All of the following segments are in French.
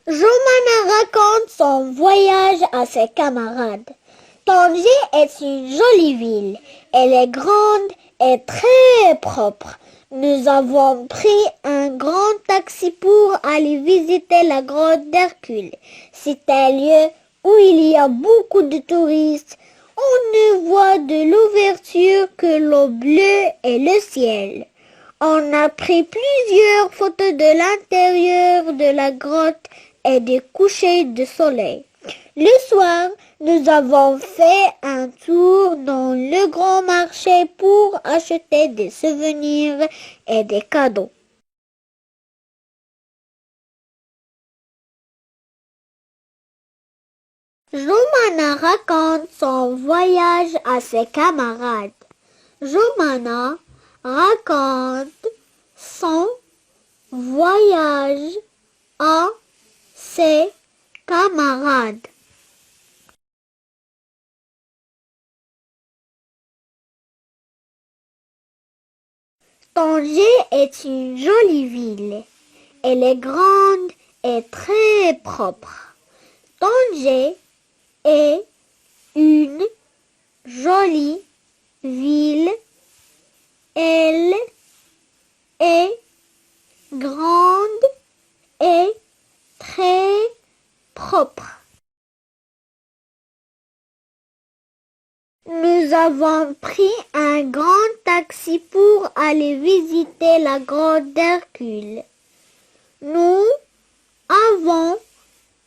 Jomana raconte son voyage à ses camarades. Tanger est une jolie ville. Elle est grande et très propre. Nous avons pris un grand taxi pour aller visiter la grotte d'Hercule. C'est un lieu où il y a beaucoup de touristes. On ne voit de l'ouverture que l'eau bleue et le ciel. On a pris plusieurs photos de l'intérieur de la grotte et des couchers de soleil. Le soir, nous avons fait un tour dans le grand marché pour acheter des souvenirs et des cadeaux. Jomana raconte son voyage à ses camarades. Jomana raconte son voyage à ses camarades. Tanger est une jolie ville. Elle est grande et très propre. Tanger est une jolie ville. Elle est grande et très propre. Nous avons pris un grand taxi pour aller visiter la grotte d'Hercule. Nous avons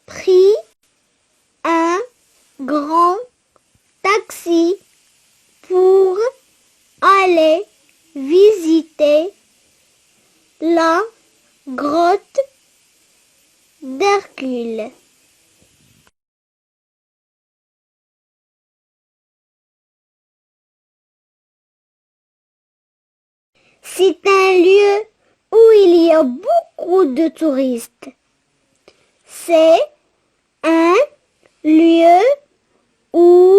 pris un grand taxi pour aller visiter la grotte d'Hercule. C'est un lieu où il y a beaucoup de touristes. C'est un lieu où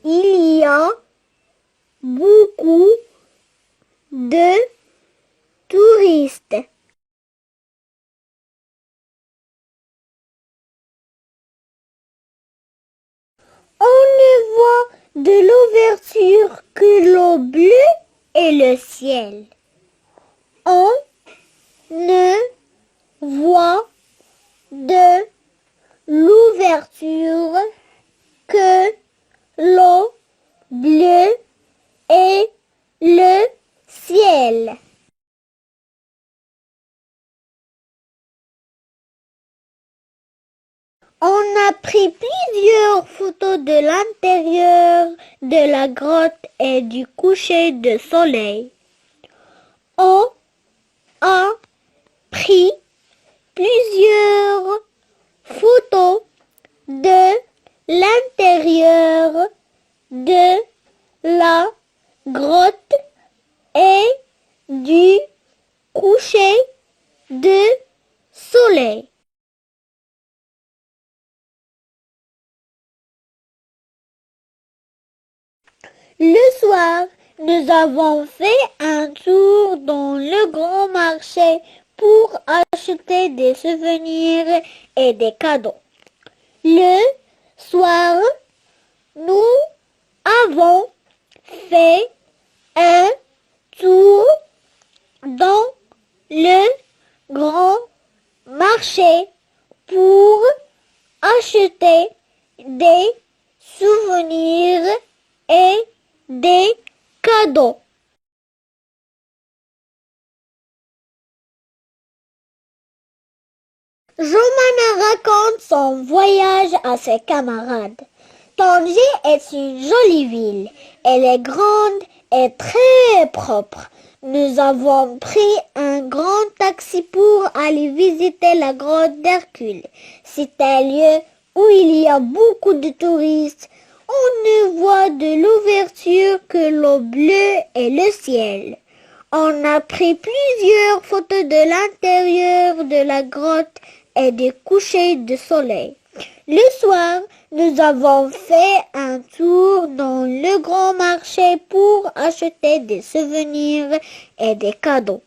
il y a beaucoup de touristes. On ne voit de l'ouverture que l'eau bleue et le ciel. On ne voit de l'ouverture que l'eau bleue et le ciel. On a pris plusieurs photos de l'intérieur de la grotte et du coucher de soleil. On a pris plusieurs photos de l'intérieur de la grotte et du coucher de soleil. Le soir, nous avons fait un tour dans le grand marché pour acheter des souvenirs et des cadeaux. Le soir, nous avons fait un tour dans le grand marché pour acheter des souvenirs et des cadeaux. Jomana raconte son voyage à ses camarades. Tanger est une jolie ville. Elle est grande et très propre. Nous avons pris un grand taxi pour aller visiter la grotte d'Hercule. C'est un lieu où il y a beaucoup de touristes. On ne voit de l'ouverture que l'eau bleue et le ciel. On a pris plusieurs photos de l'intérieur de la grotte et des couchers de soleil. Le soir, nous avons fait un tour dans le grand marché pour acheter des souvenirs et des cadeaux.